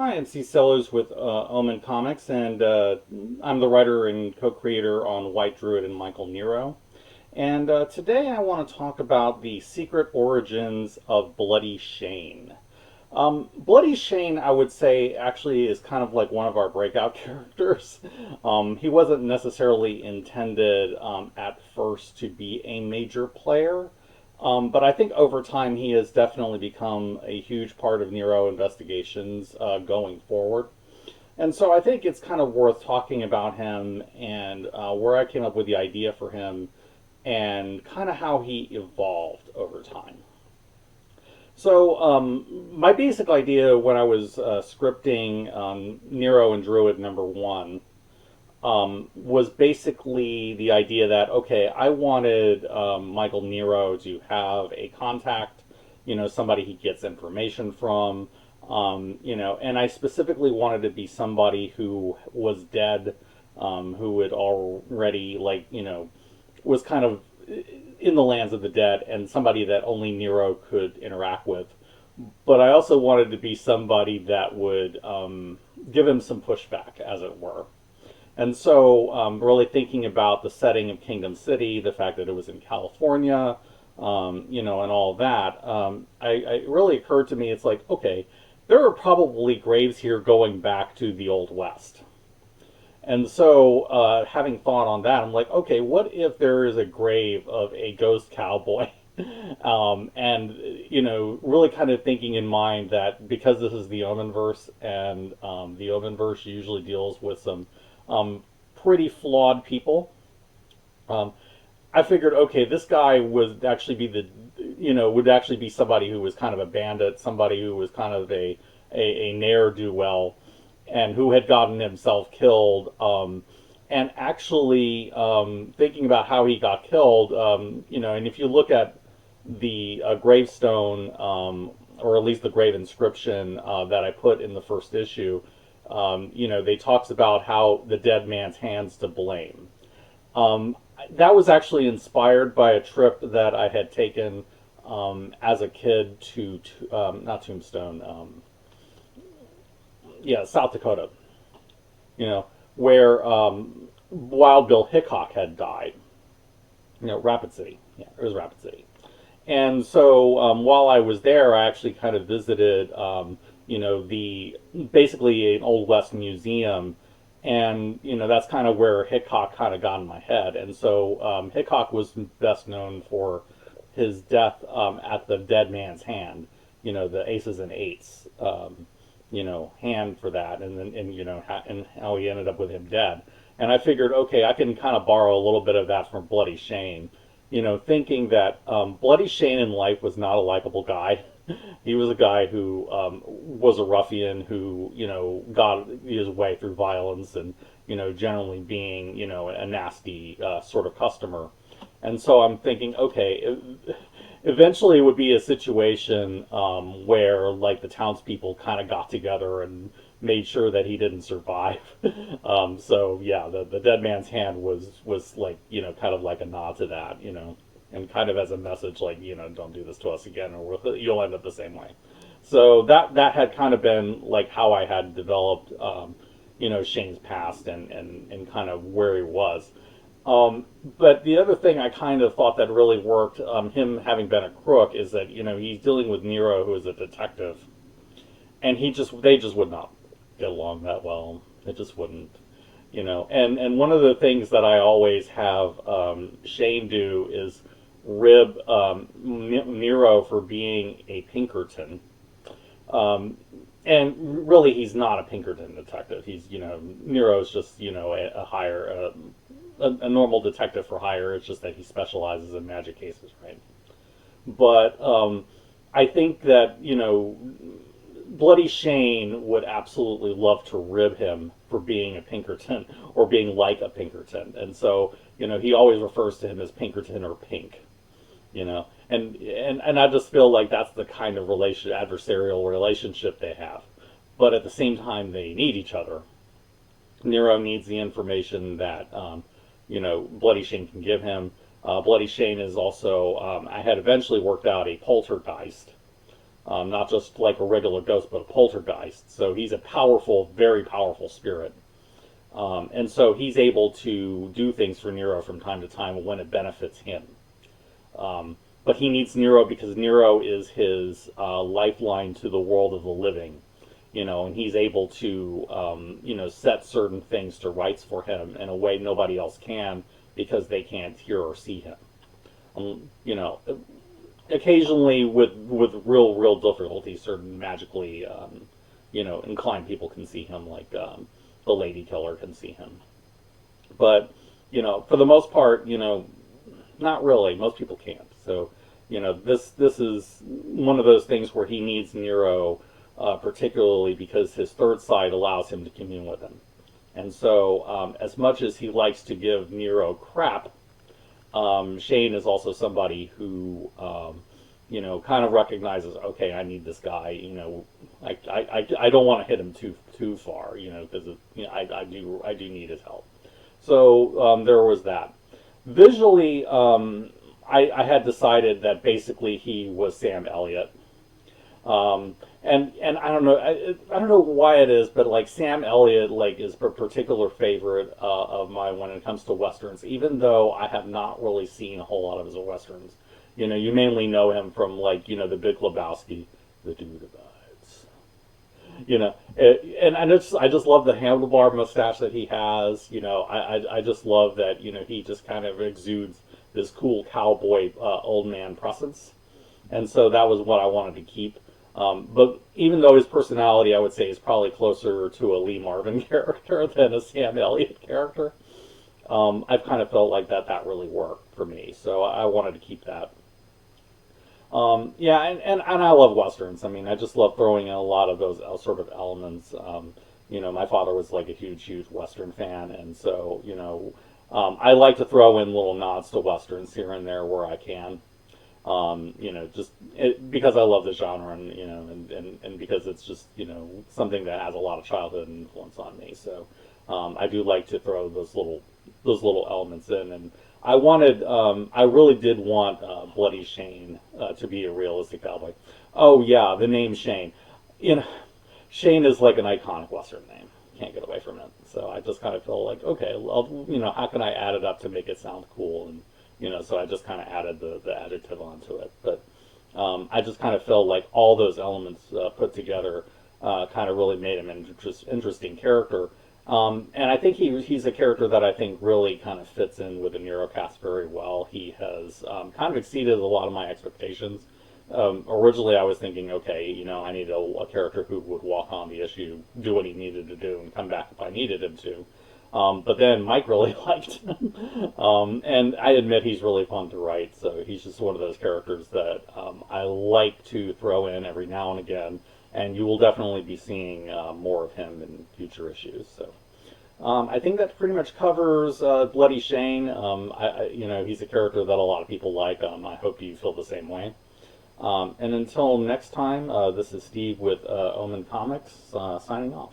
Hi, I'm C. Sellers with Omen Comics, and I'm the writer and co-creator on White Druid and Michael Nero. And today I want to talk about the secret origins of Bloody Shane. Bloody Shane, I would say, actually is kind of like one of our breakout characters. He wasn't necessarily intended at first to be a major player, but I think over time he has definitely become a huge part of Nero investigations going forward. And so I think it's kind of worth talking about him and where I came up with the idea for him and kind of how he evolved over time. So, my basic idea when I was scripting Nero and Druid #1 was basically the idea that, okay, I wanted Michael Nero to have a contact, somebody he gets information from, and I specifically wanted to be somebody who was dead, who had already, was kind of in the lands of the dead and somebody that only Nero could interact with. But I also wanted to be somebody that would give him some pushback, as it were. And so, really thinking about the setting of Kingdom City, the fact that it was in California, and all that, it really occurred to me, it's like, okay, there are probably graves here going back to the Old West. And so, having thought on that, I'm like, okay, what if there is a grave of a ghost cowboy? Really kind of thinking in mind that because this is the Omenverse, and the Omenverse usually deals with some pretty flawed people. Um, I figured, okay, this guy would actually be would actually be somebody who was kind of a bandit, somebody who was kind of a ne'er-do-well, and who had gotten himself killed. And actually, thinking about how he got killed, and if you look at the gravestone, or at least the grave inscription that I put in the first issue, they talks about how the dead man's hands to blame. Um, that was actually inspired by a trip that I had taken as a kid to not Tombstone, yeah, South Dakota, where Wild Bill Hickok had died. Rapid City. Yeah, it was Rapid City. And so while I was there, I actually kind of visited, the basically an Old West museum, and that's kind of where Hickok kind of got in my head. And so Hickok was best known for his death at the dead man's hand, the aces and eights, hand for that, and then and how he ended up with him dead. And I figured, okay, I can kind of borrow a little bit of that from Bloody Shane, thinking that Bloody Shane in life was not a likable guy. He was a guy who was a ruffian who, got his way through violence and, generally being, a nasty sort of customer. And so I'm thinking, okay, eventually it would be a situation where, like, the townspeople kind of got together and made sure that he didn't survive. So yeah, the dead man's hand was like, kind of like a nod to that, and kind of as a message, like, don't do this to us again, or you'll end up the same way. So that had kind of been like how I had developed, Shane's past and kind of where he was. But the other thing I kind of thought that really worked, him having been a crook, is that he's dealing with Nero, who is a detective, and they just would not get along that well. It just wouldn't, And one of the things that I always have Shane do is rib Nero for being a Pinkerton. Um, and really, he's not a Pinkerton detective. He's, Nero's just, a higher, a normal detective for hire. It's just that he specializes in magic cases, right? But I think that, Bloody Shane would absolutely love to rib him for being a Pinkerton or being like a Pinkerton. And so, he always refers to him as Pinkerton or Pink, and I just feel like that's the kind of adversarial relationship they have. But at the same time, they need each other. Nero needs the information that, Bloody Shane can give him. Bloody Shane is also, I had eventually worked out a poltergeist not just like a regular ghost, but a poltergeist. So he's a powerful, very powerful spirit. And so he's able to do things for Nero from time to time when it benefits him. But he needs Nero because Nero is his lifeline to the world of the living, and he's able to, set certain things to rights for him in a way nobody else can because they can't hear or see him. Um, you know, Occasionally with real difficulty, certain magically, inclined people can see him, like the Lady Killer can see him. But for the most part, not really. Most people can't. So, this is one of those things where he needs Nero, particularly because his third side allows him to commune with him. And so, as much as he likes to give Nero crap, Shane is also somebody who, kind of recognizes, okay, I need this guy. I don't want to hit him too far, because I do need his help. So there was that. Visually, I had decided that basically he was Sam Elliott. And I don't know, I don't know why it is, but like Sam Elliott like is a particular favorite of mine when it comes to westerns, even though I have not really seen a whole lot of his westerns. You mainly know him from like The Big Lebowski, The Dude Abides. And I just love the handlebar mustache that he has. I just love that he just kind of exudes this cool cowboy old man presence, and so that was what I wanted to keep. But even though his personality, I would say, is probably closer to a Lee Marvin character than a Sam Elliott character, I've kind of felt like that really worked for me. So I wanted to keep that. Yeah, and I love westerns. I mean, I just love throwing in a lot of those sort of elements. My father was like a huge western fan, and so I like to throw in little nods to westerns here and there where I can. Because I love the genre, and because it's just something that has a lot of childhood influence on me. So I do like to throw those little elements in, and I really did want Bloody Shane to be a realistic cowboy. Oh yeah, the name Shane. You know, Shane is like an iconic Western name. Can't get away from it. So I just kind of felt like, okay, how can I add it up to make it sound cool? And so I just kind of added the adjective onto it. But I just kind of felt like all those elements put together kind of really made him an interesting character. And I think he's a character that I think really kind of fits in with the Neurocast very well. He has kind of exceeded a lot of my expectations. Originally, I was thinking, okay, I need a character who would walk on the issue, do what he needed to do, and come back if I needed him to. But then Mike really liked him. And I admit he's really fun to write, so he's just one of those characters that I like to throw in every now and again, and you will definitely be seeing more of him in future issues. So I think that pretty much covers Bloody Shane. He's a character that a lot of people like. I hope you feel the same way. And until next time, this is Steve with Omen Comics, signing off.